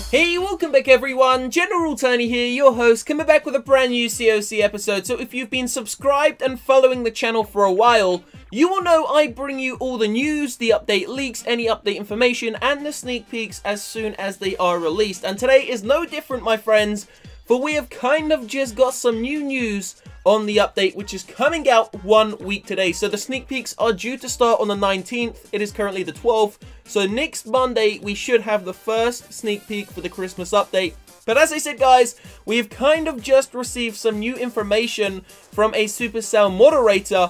Hey, welcome back everyone, General Tiny here, your host, coming back with a brand new COC episode. So if you've been subscribed and following the channel for a while, you will know I bring you all the news, the update leaks, any update information, and the sneak peeks as soon as they are released. And today is no different, my friends, for we have kind of just got some new news on the update, which is coming out 1 week today. So the sneak peeks are due to start on the 19th. It is currently the 12th. So next Monday, we should have the first sneak peek for the Christmas update. But as I said, guys, we've kind of just received some new information from a Supercell moderator,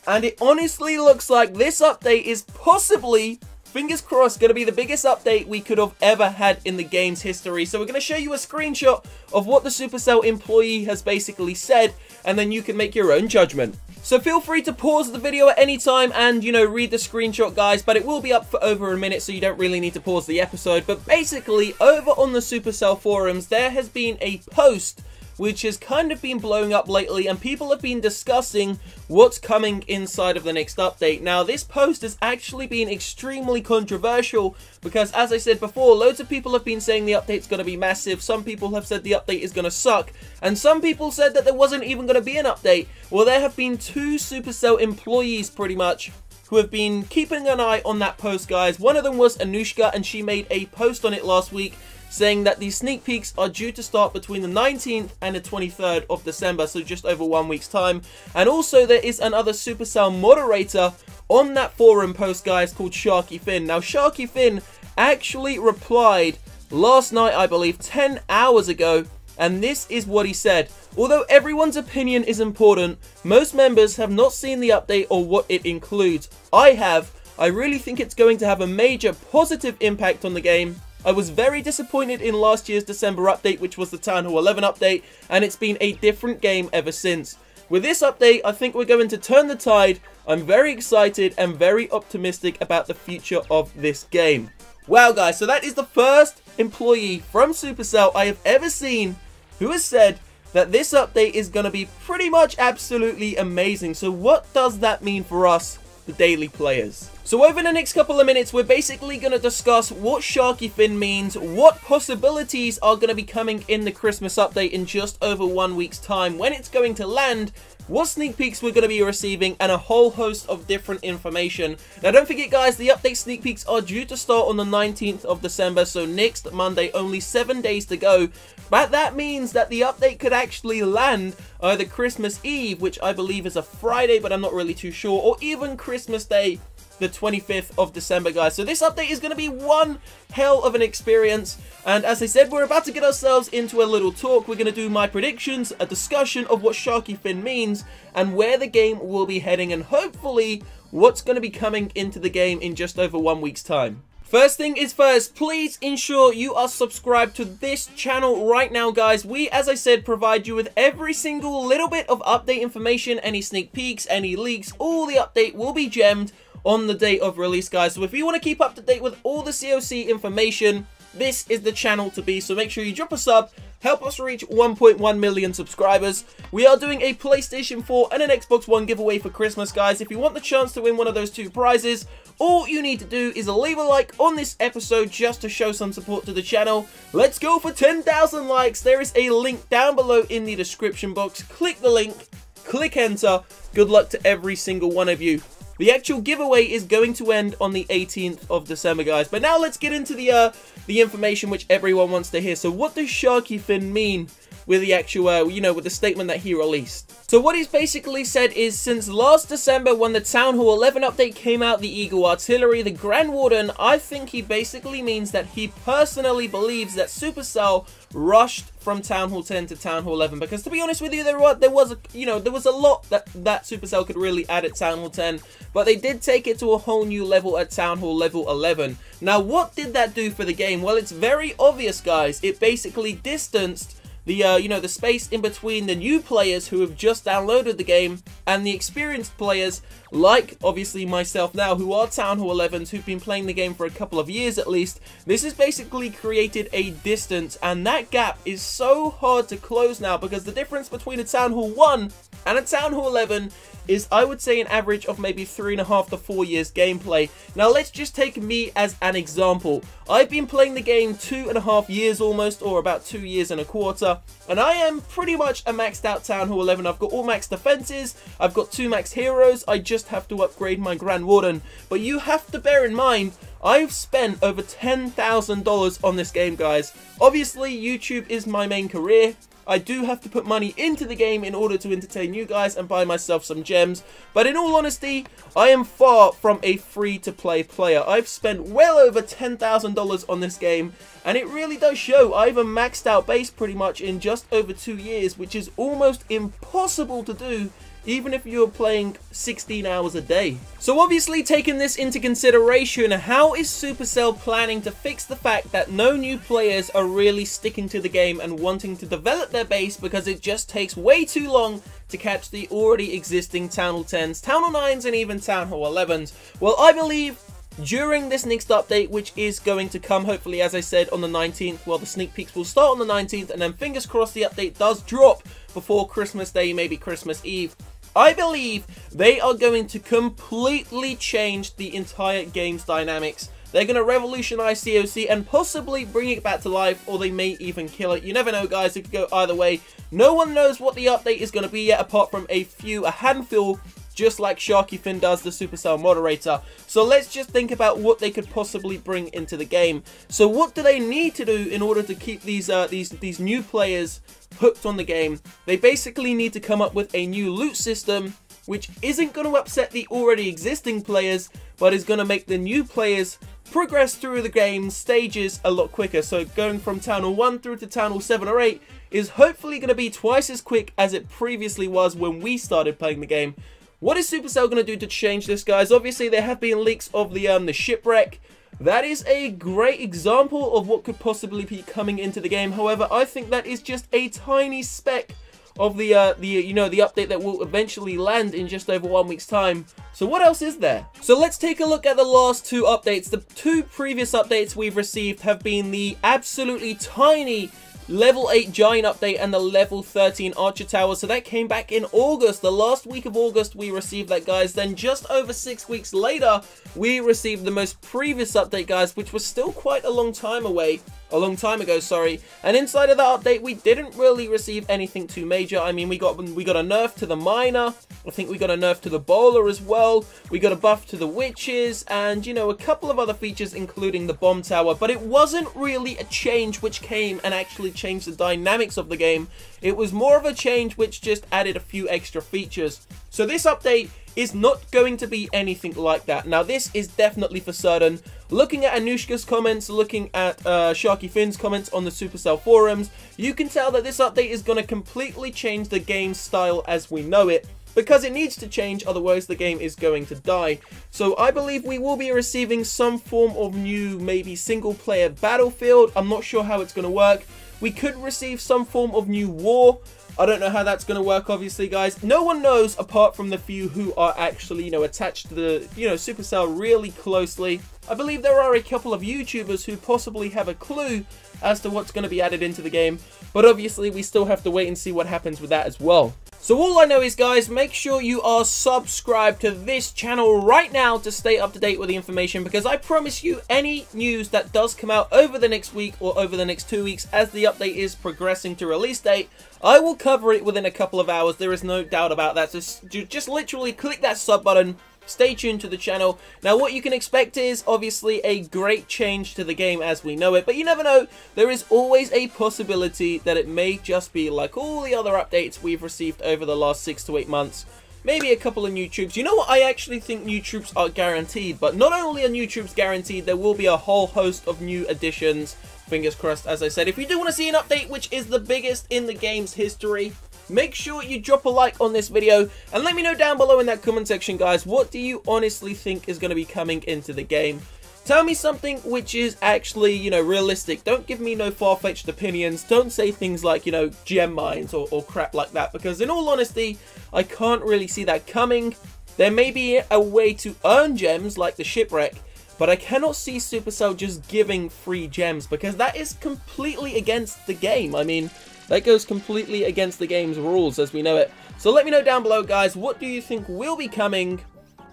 and it honestly looks like this update is possibly, fingers crossed, going to be the biggest update we could have ever had in the game's history. So we're going to show you a screenshot of what the Supercell employee has basically said, and then you can make your own judgment. So feel free to pause the video at any time and, read the screenshot, guys, but it will be up for over a minute, so you don't really need to pause the episode. But basically, over on the Supercell forums, there has been a post which has kind of been blowing up lately, and people have been discussing what's coming inside of the next update. Now, this post has actually been extremely controversial because, as I said before, loads of people have been saying the update's going to be massive. Some people have said the update is going to suck, and some people said that there wasn't even going to be an update. Well, there have been two Supercell employees, pretty much, who have been keeping an eye on that post, guys. One of them was Anushka, and she made a post on it last week saying that these sneak peeks are due to start between the 19th and the 23rd of December, so just over 1 week's time. And also there is another Supercell moderator on that forum post, guys, called Sharky Finn. Now, Sharky Finn actually replied last night, I believe, 10 hours ago, and this is what he said. Although everyone's opinion is important, most members have not seen the update or what it includes. I have. I really think it's going to have a major positive impact on the game. I was very disappointed in last year's December update, which was the Town Hall 11 update, and it's been a different game ever since. With this update, I think we're going to turn the tide. I'm very excited and very optimistic about the future of this game. Wow, guys, so that is the first employee from Supercell I have ever seen who has said that this update is going to be pretty much absolutely amazing. So what does that mean for us, the daily players? So over the next couple of minutes, we're basically going to discuss what Sharky Finn means, what possibilities are going to be coming in the Christmas update in just over 1 week's time, when it's going to land, what sneak peeks we're going to be receiving, and a whole host of different information. Now, don't forget, guys, the update sneak peeks are due to start on the 19th of December, so next Monday, only 7 days to go. But that means that the update could actually land either Christmas Eve, which I believe is a Friday, but I'm not really too sure, or even Christmas Day, the 25th of December, guys. So this update is going to be one hell of an experience, and as I said, we're about to get ourselves into a little talk. We're going to do my predictions, a discussion of what Sharky Finn means, and where the game will be heading, and hopefully what's going to be coming into the game in just over 1 week's time. First thing is first, please ensure you are subscribed to this channel right now, guys. We, as I said, provide you with every single little bit of update information, any sneak peeks, any leaks. All the update will be gemmed on the date of release, guys. So if you want to keep up to date with all the COC information, this is the channel to be. So make sure you drop a sub, help us reach 1.1 million subscribers. We are doing a PlayStation 4 and an Xbox One giveaway for Christmas, guys. If you want the chance to win one of those two prizes, all you need to do is leave a like on this episode just to show some support to the channel. Let's go for 10,000 likes. There is a link down below in the description box. Click the link, click enter. Good luck to every single one of you. The actual giveaway is going to end on the 18th of December, guys. But now let's get into the information which everyone wants to hear. So what does Sharky Finn mean with the actual, with the statement that he released? So what he's basically said is, since last December when the Town Hall 11 update came out, the Eagle Artillery, the Grand Warden, I think he basically means that he personally believes that Supercell rushed from Town Hall 10 to Town Hall 11, because to be honest with you, there was a lot that Supercell could really add at Town Hall 10, but they did take it to a whole new level at Town Hall level 11. Now, what did that do for the game? Well, it's very obvious, guys. It basically distanced the the space in between the new players who have just downloaded the game and the experienced players, like obviously myself now, who are Town Hall 11s, who've been playing the game for a couple of years at least, this has basically created a distance, and that gap is so hard to close now, because the difference between a Town Hall 1 and a Town Hall 11 is, I would say, an average of maybe 3.5 to 4 years gameplay. Now let's just take me as an example. I've been playing the game 2.5 years almost, or about 2 years and a quarter, and I am pretty much a maxed out Town Hall 11. I've got all max defenses, I've got 2 max heroes, I just have to upgrade my Grand Warden. But you have to bear in mind, I've spent over $10,000 on this game, guys. Obviously, YouTube is my main career. I do have to put money into the game in order to entertain you guys and buy myself some gems, but in all honesty, I am far from a free-to-play player. I've spent well over $10,000 on this game, and it really does show. I've a maxed out base pretty much in just over 2 years, which is almost impossible to do even if you're playing 16 hours a day. So obviously, taking this into consideration, how is Supercell planning to fix the fact that no new players are really sticking to the game and wanting to develop their base because it just takes way too long to catch the already existing Town Hall 10s, Town Hall 9s, and even Town Hall 11s? Well, I believe during this next update, which is going to come hopefully, as I said, on the 19th, well, the sneak peeks will start on the 19th, and then fingers crossed the update does drop before Christmas Day, maybe Christmas Eve. I believe they are going to completely change the entire game's dynamics. They're going to revolutionize COC and possibly bring it back to life, or they may even kill it. You never know, guys. It could go either way. No one knows what the update is going to be yet, apart from a handful, just like Sharky Finn does, the Supercell moderator. So let's just think about what they could possibly bring into the game. So what do they need to do in order to keep these new players hooked on the game? They basically need to come up with a new loot system, which isn't going to upset the already existing players, but is going to make the new players progress through the game stages a lot quicker. So going from Town Hall 1 through to Town Hall 7 or 8 is hopefully going to be twice as quick as it previously was when we started playing the game. What is Supercell going to do to change this, guys? Obviously, there have been leaks of the shipwreck. That is a great example of what could possibly be coming into the game. However, I think that is just a tiny speck of the update that will eventually land in just over 1 week's time. So what else is there? So let's take a look at the last 2 updates. The 2 previous updates we've received have been the absolutely tiny level 8 giant update and the level 13 archer tower. So that came back in August. The last week of August we received that, guys. Then just over 6 weeks later we received the most previous update, guys, which was still quite a long time ago, sorry. And inside of that update we didn't really receive anything too major. I mean, we got a nerf to the miner. I think we got a nerf to the bowler as well. We got a buff to the witches, and you know, a couple of other features including the bomb tower. But it wasn't really a change which came and actually changed the dynamics of the game. It was more of a change which just added a few extra features. So this update is not going to be anything like that. Now this is definitely for certain. Looking at Anushka's comments, looking at Sharky Finn's comments on the Supercell forums, you can tell that this update is going to completely change the game's style as we know it, because it needs to change, otherwise the game is going to die. So I believe we will be receiving some form of new, maybe single player battlefield. I'm not sure how it's going to work. We could receive some form of new war. I don't know how that's going to work, obviously, guys. No one knows apart from the few who are actually, attached to the, Supercell really closely. I believe there are a couple of YouTubers who possibly have a clue as to what's going to be added into the game, but obviously we still have to wait and see what happens with that as well. So all I know is, guys, make sure you are subscribed to this channel right now to stay up to date with the information, because I promise you any news that does come out over the next week or over the next 2 weeks as the update is progressing to release date, I will cover it within a couple of hours. There is no doubt about that. So just literally click that sub button. Stay tuned to the channel. Now, what you can expect is obviously a great change to the game as we know it, but you never know. There is always a possibility that it may just be like all the other updates we've received over the last 6 to 8 months. Maybe a couple of new troops. You know what? I actually think new troops are guaranteed, but not only are new troops guaranteed, there will be a whole host of new additions. Fingers crossed, as I said. If you do want to see an update which is the biggest in the game's history, make sure you drop a like on this video and let me know down below in that comment section, guys, what do you honestly think is going to be coming into the game? Tell me something which is actually, you know, realistic. Don't give me no far-fetched opinions. Don't say things like, you know, gem mines or crap like that, because in all honesty, I can't really see that coming. There may be a way to earn gems like the shipwreck, but I cannot see Supercell just giving free gems, because that is completely against the game. I mean, that goes completely against the game's rules as we know it. So let me know down below, guys, what do you think will be coming?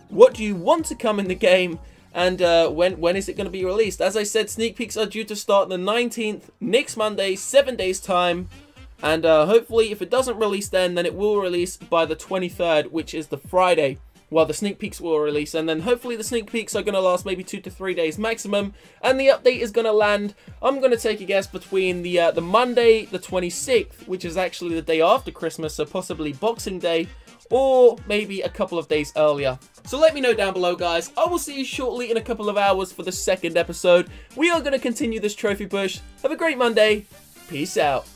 What do you want to come in the game? And when is it going to be released? As I said, sneak peeks are due to start the 19th, next Monday, 7 days time. And hopefully, if it doesn't release then it will release by the 23rd, which is the Friday. Well, the sneak peeks will release, and then hopefully the sneak peeks are going to last maybe 2 to 3 days maximum, and the update is going to land, I'm going to take a guess, between the Monday, the 26th, which is actually the day after Christmas, so possibly Boxing Day, or maybe a couple of days earlier. So let me know down below, guys. I will see you shortly in a couple of hours for the second episode. We are going to continue this trophy push. Have a great Monday. Peace out.